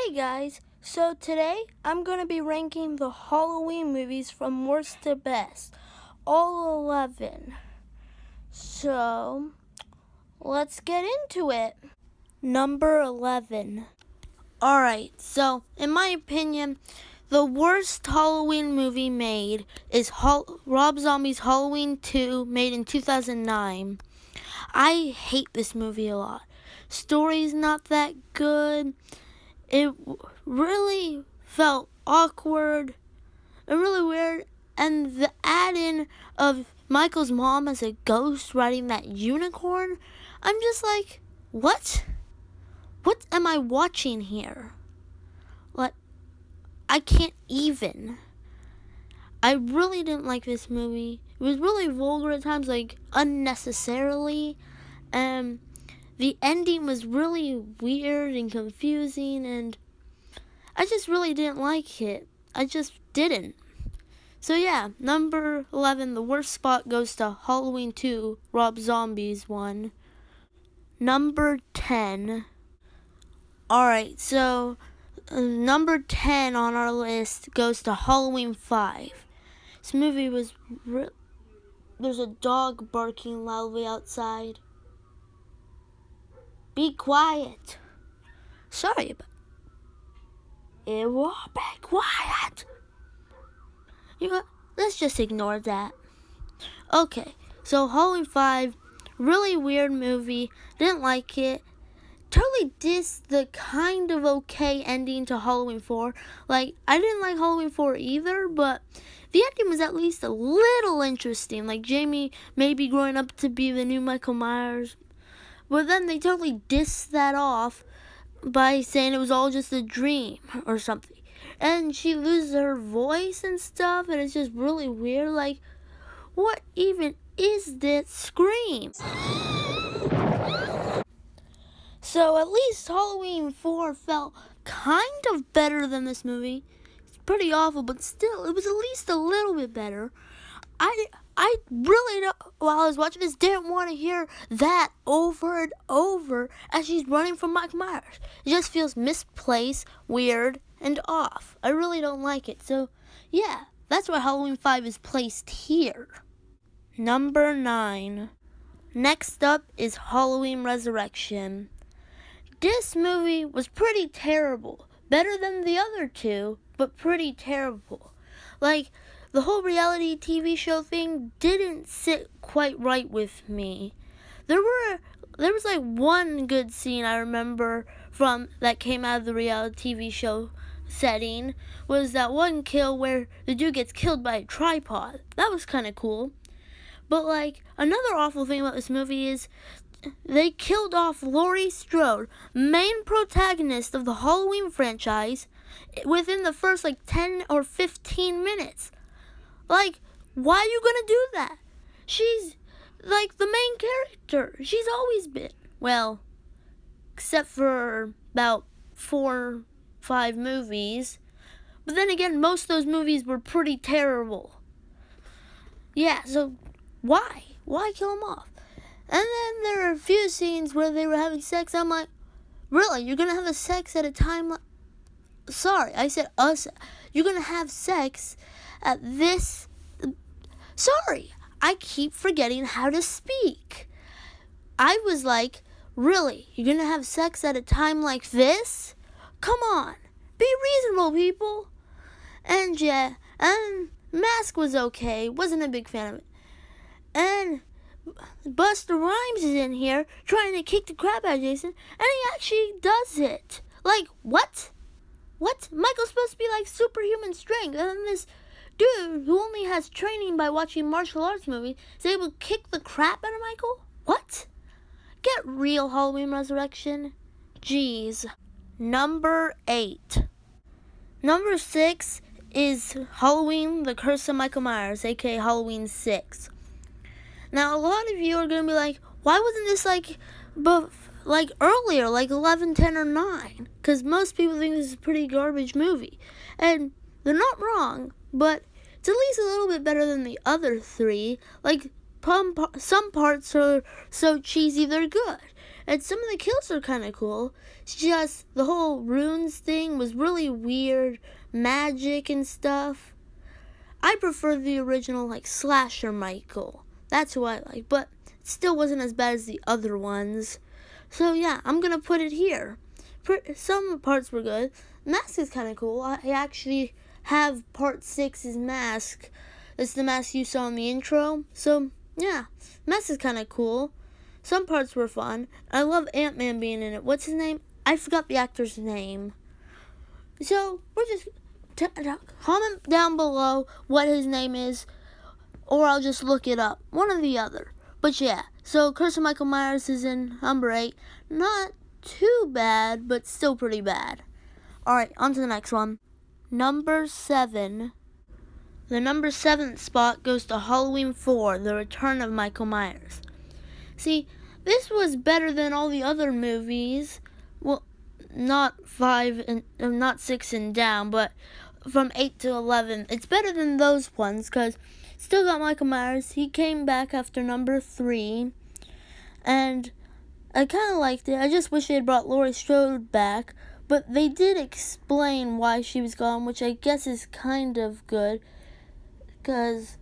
Hey guys, so today I'm going to be ranking the Halloween movies from worst to best, all 11. So, let's get into it. Number 11. Alright, so in my opinion, the worst Halloween movie made is Rob Zombie's Halloween 2, made in 2009. I hate this movie a lot. Story's not that good. It really felt awkward and really weird. And the add-in of Michael's mom as a ghost riding that unicorn, I'm just like, what? What am I watching here? Like, I can't even. I really didn't like this movie. It was really vulgar at times, like unnecessarily. The ending was really weird and confusing, and I just really didn't like it. I just didn't. So yeah, number 11, the worst spot goes to Halloween 2, Rob Zombie's one. Number 10. Alright, so number 10 on our list goes to Halloween 5. This movie was there's a dog barking loudly outside. Be quiet. Sorry about it. Will be quiet. Let's just ignore that. Okay, so Halloween 5, really weird movie. Didn't like it. Totally dissed the kind of okay ending to Halloween 4. Like, I didn't like Halloween 4 either, but the ending was at least a little interesting. Like, Jamie maybe growing up to be the new Michael Myers. But then they totally dissed that off by saying it was all just a dream or something. And she loses her voice and stuff, and it's just really weird. Like, what even is this scream? So at least Halloween 4 felt kind of better than this movie. It's pretty awful, but still, it was at least a little bit better. I really, while I was watching this, didn't want to hear that over and over as she's running from Mike Myers. It just feels misplaced, weird, and off. I really don't like it. So, yeah, that's why Halloween 5 is placed here. Number 9. Next up is Halloween Resurrection. This movie was pretty terrible. Better than the other two, but pretty terrible. Like, the whole reality TV show thing didn't sit quite right with me. There was like one good scene I remember from that came out of the reality TV show setting, was that one kill where the dude gets killed by a tripod. That was kind of cool. But like, another awful thing about this movie is they killed off Laurie Strode, main protagonist of the Halloween franchise, within the first like 10 or 15 minutes. Like, why are you gonna do that? She's like the main character. She's always been. Well, except for about 4, 5 movies. But then again, most of those movies were pretty terrible. Yeah, so why? Why kill them off? And then there are a few scenes where they were having sex. I'm like, really? You're gonna have a sex at a time like... Sorry, I said us. You're gonna have sex at this... Sorry, I keep forgetting how to speak. I was like, really? You're gonna have sex at a time like this? Come on, be reasonable, people. And yeah, and Mask was okay. Wasn't a big fan of it. And Busta Rhymes is in here trying to kick the crap out of Jason, and he actually does it. Like, what? What? Michael's supposed to be like superhuman strength, and then this dude who only has training by watching martial arts movies is able to kick the crap out of Michael? What? Get real, Halloween Resurrection. Jeez. Number 8. Number 6 is Halloween, The Curse of Michael Myers, aka Halloween 6. Now, a lot of you are going to be like, why wasn't this like earlier, like 11, 10, or 9? Because most people think this is a pretty garbage movie. And they're not wrong, but it's at least a little bit better than the other 3. Like, some parts are so cheesy they're good. And some of the kills are kind of cool. It's just the whole runes thing was really weird, magic and stuff. I prefer the original, like, slasher Michael. That's who I like, but it still wasn't as bad as the other ones. So yeah, I'm gonna put it here. Some parts were good. Mask is kind of cool. I actually have part 6's mask. It's the mask you saw in the intro. So yeah, mask is kind of cool. Some parts were fun. I love Ant-Man being in it. What's his name? I forgot the actor's name. So we're just comment down below what his name is, or I'll just look it up. One or the other. But yeah, so Curse of Michael Myers is in number 8. Not too bad, but still pretty bad. Alright, on to the next one. Number 7. The number 7th spot goes to Halloween 4, The Return of Michael Myers. See, this was better than all the other movies. Well, not 6 and down, but from 8 to 11. It's better than those ones, because still got Michael Myers. He came back after number 3, and I kind of liked it. I just wish they had brought Laurie Strode back, but they did explain why she was gone, which I guess is kind of good, because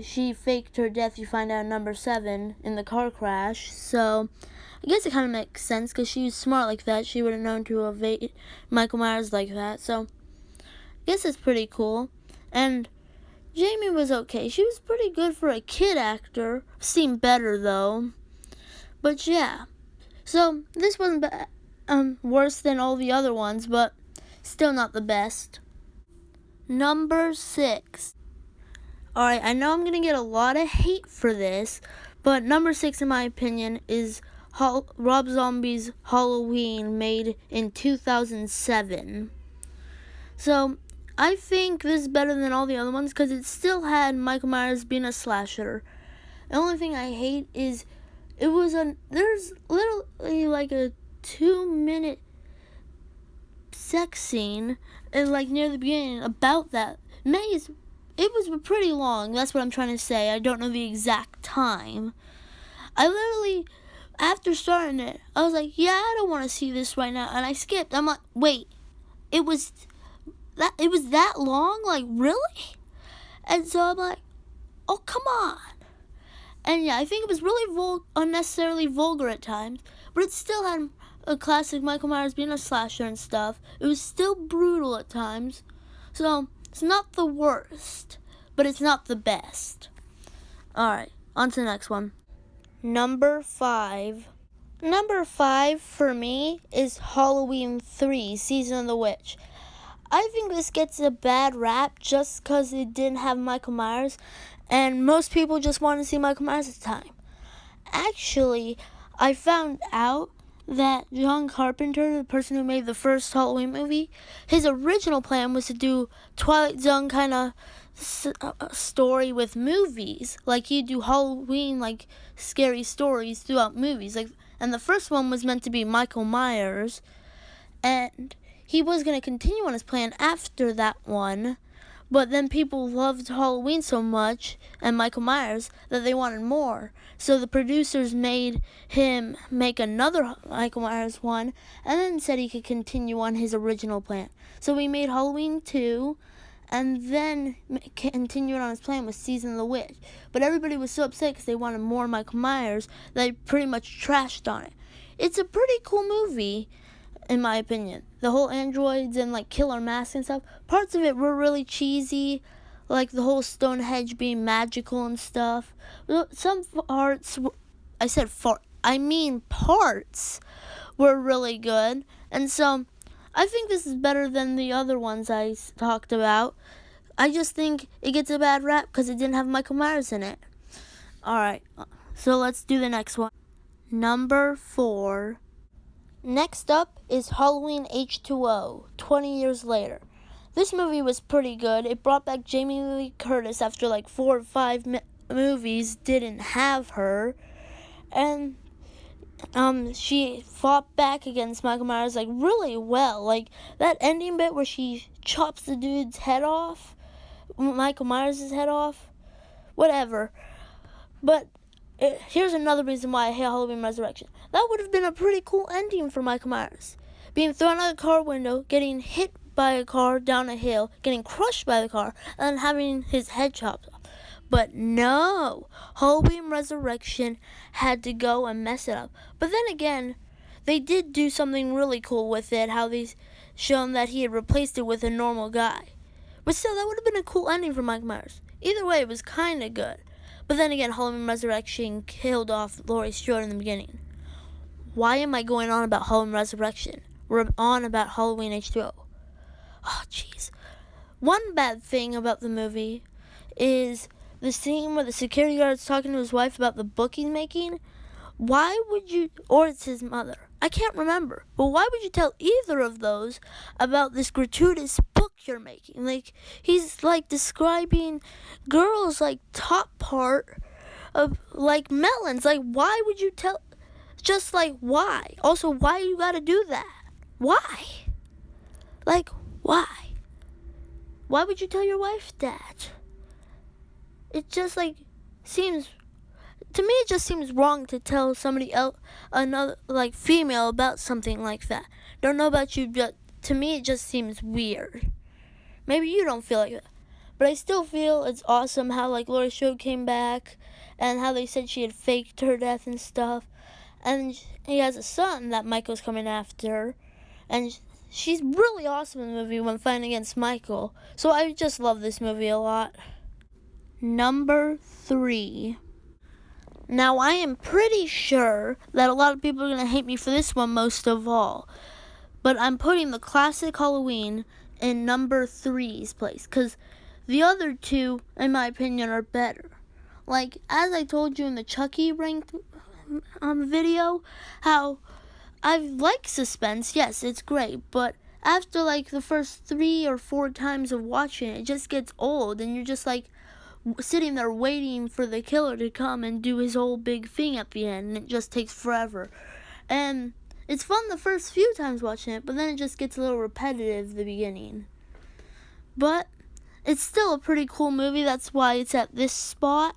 she faked her death, you find out in number 7, in the car crash. So I guess it kind of makes sense, because she was smart like that. She would have known to evade Michael Myers like that. So I guess it's pretty cool. And Jamie was okay. She was pretty good for a kid actor. Seemed better, though. But yeah. So this wasn't worse than all the other ones, but still not the best. Number 6. Alright, I know I'm going to get a lot of hate for this, but number 6, in my opinion, is Rob Zombie's Halloween, made in 2007. So I think this is better than all the other ones, because it still had Michael Myers being a slasher. The only thing I hate is there's literally like a 2-minute sex scene, like near the beginning, about that. It was pretty long. That's what I'm trying to say. I don't know the exact time. I literally, after starting it, I was like, yeah, I don't want to see this right now, and I skipped. I'm like, wait, it was that long? Like, really? And so I'm like, oh, come on. And yeah, I think it was really unnecessarily vulgar at times, but it still had a classic Michael Myers being a slasher and stuff. It was still brutal at times. So it's not the worst, but it's not the best. Alright, on to the next one. Number 5. Number 5 for me is Halloween 3, Season of the Witch. I think this gets a bad rap just because it didn't have Michael Myers, and most people just wanted to see Michael Myers at the time. Actually, I found out that John Carpenter, the person who made the first Halloween movie, his original plan was to do Twilight Zone kind of story with movies. Like, he'd do Halloween, like, scary stories throughout movies. And the first one was meant to be Michael Myers, and he was going to continue on his plan after that one, but then people loved Halloween so much, and Michael Myers, that they wanted more. So the producers made him make another Michael Myers one, and then said he could continue on his original plan. So he made Halloween 2, and then continued on his plan with Season of the Witch. But everybody was so upset because they wanted more Michael Myers that they pretty much trashed on it. It's a pretty cool movie, in my opinion. The whole androids and like killer masks and stuff, parts of it were really cheesy, like the whole Stonehenge being magical and stuff. Some parts, parts were really good. And so I think this is better than the other ones I talked about. I just think it gets a bad rap because it didn't have Michael Myers in it. Alright, so let's do the next one. Number 4. Next up is Halloween H2O, 20 years later. This movie was pretty good. It brought back Jamie Lee Curtis after like 4 or 5 movies didn't have her. And she fought back against Michael Myers like really well. Like that ending bit where she chops the dude's head off, Michael Myers' head off, whatever. But here's another reason why I hate Halloween Resurrection. That would have been a pretty cool ending for Michael Myers. Being thrown out of a car window, getting hit by a car down a hill, getting crushed by the car, and then having his head chopped off. But no, Halloween Resurrection had to go and mess it up. But then again, they did do something really cool with it, how they shown that he had replaced it with a normal guy. But still, that would have been a cool ending for Mike Myers. Either way, it was kind of good. But then again, Halloween Resurrection killed off Laurie Strode in the beginning. Why am I going on about Halloween Resurrection? We're on about Halloween H2O. Oh, jeez. One bad thing about the movie is the scene where the security guard's talking to his wife about the book he's making. Why would you, or it's his mother, I can't remember, but why would you tell either of those about this gratuitous book you're making? Like, he's like describing girls like top part of like melons. Like, why would you tell, just like why? Also, why you gotta do that? Why? Like, why? Why would you tell your wife that? It just like seems, to me it just seems wrong to tell somebody else, another like female, about something like that. Don't know about you, but to me it just seems weird. Maybe you don't feel like that, but I still feel it's awesome how like Laurie Strode came back and how they said she had faked her death and stuff, and he has a son that Michael's coming after, and she's really awesome in the movie when fighting against Michael. So I just love this movie a lot. Number 3. Now, I am pretty sure that a lot of people are going to hate me for this one most of all. But I'm putting the classic Halloween in number 3's place. Because the other two, in my opinion, are better. Like, as I told you in the Chucky ranked video, how I like suspense. Yes, it's great. But after, like, the first 3 or 4 times of watching it, it just gets old. And you're just, like, sitting there waiting for the killer to come and do his whole big thing at the end, and it just takes forever. And it's fun the first few times watching it, but then it just gets a little repetitive at the beginning. But it's still a pretty cool movie. That's why it's at this spot.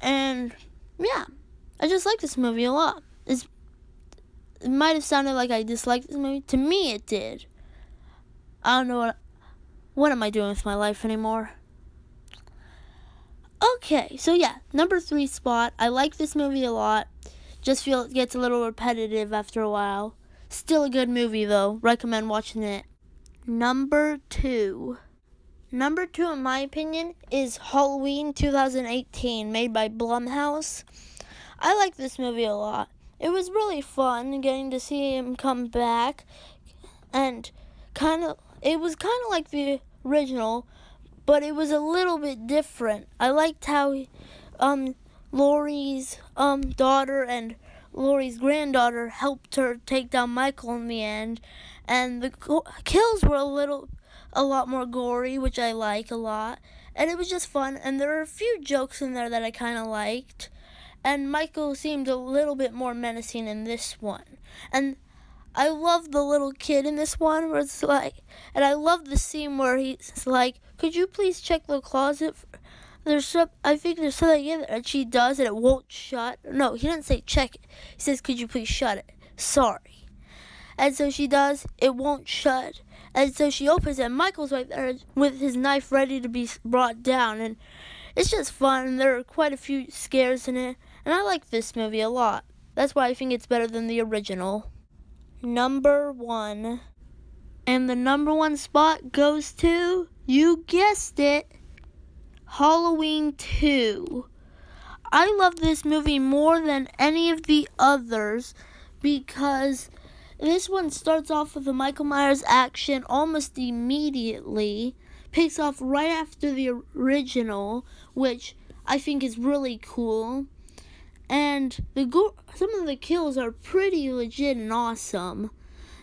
And yeah, I just like this movie a lot. It might have sounded like I disliked this movie. To me, it did. I don't know what am I doing with my life anymore. Okay, so yeah, number 3 spot. I like this movie a lot. Just feel it gets a little repetitive after a while. Still a good movie though. Recommend watching it. Number 2. Number 2, in my opinion, is Halloween 2018, made by Blumhouse. I like this movie a lot. It was really fun getting to see him come back, and it was kind of like the original, but it was a little bit different. I liked how Laurie's daughter and Laurie's granddaughter helped her take down Michael in the end, and the kills were a lot more gory, which I like a lot, and it was just fun. And there were a few jokes in there that I kind of liked, and Michael seemed a little bit more menacing in this one. And I love the little kid in this one where it's like, and I love the scene where he's like, could you please check the closet? I think there's something in there, and she does, and it won't shut. No, he didn't say check it. He says, could you please shut it? Sorry. And so she does, it won't shut. And so she opens it, and Michael's right there with his knife ready to be brought down. And it's just fun, and there are quite a few scares in it. And I like this movie a lot. That's why I think it's better than the original. Number 1. And the number 1 spot goes to, you guessed it, Halloween 2. I love this movie more than any of the others because this one starts off with the Michael Myers action almost immediately, picks off right after the original, which I think is really cool. And some of the kills are pretty legit and awesome.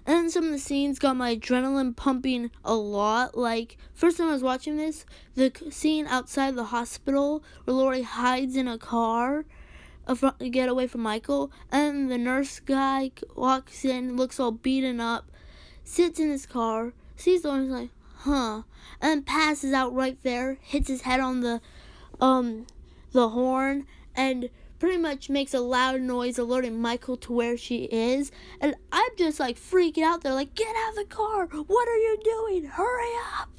And some of the scenes got my adrenaline pumping a lot. Like, first time I was watching this, the scene outside the hospital where Laurie hides in a car to get away from Michael. And the nurse guy walks in, looks all beaten up, sits in his car, sees Laurie and is like, huh. And then passes out right there, hits his head on the horn, and pretty much makes a loud noise alerting Michael to where she is. And I'm just like freaking out there, like, get out of the car! What are you doing? Hurry up!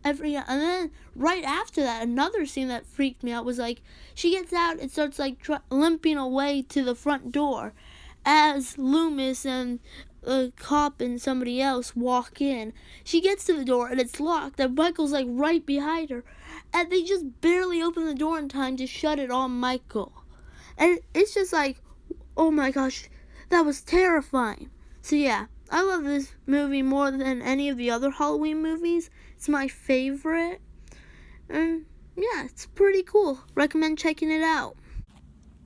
And then right after that, another scene that freaked me out was like, she gets out and starts like limping away to the front door as Loomis and a cop and somebody else walk in. She gets to the door and it's locked, and Michael's like right behind her, and they just barely open the door in time to shut it on Michael. And it's just like, oh my gosh, that was terrifying. So yeah, I love this movie more than any of the other Halloween movies. It's my favorite. And yeah, it's pretty cool. Recommend checking it out.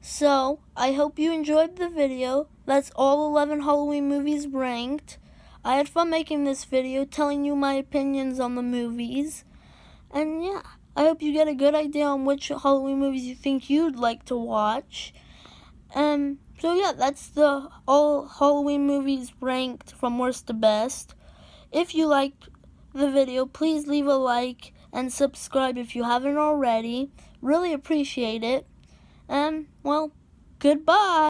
So, I hope you enjoyed the video. That's all 11 Halloween movies ranked. I had fun making this video, telling you my opinions on the movies. And yeah, I hope you get a good idea on which Halloween movies you think you'd like to watch. So yeah, that's the all Halloween movies ranked from worst to best. If you liked the video, please leave a like and subscribe if you haven't already. Really appreciate it. And, well, goodbye.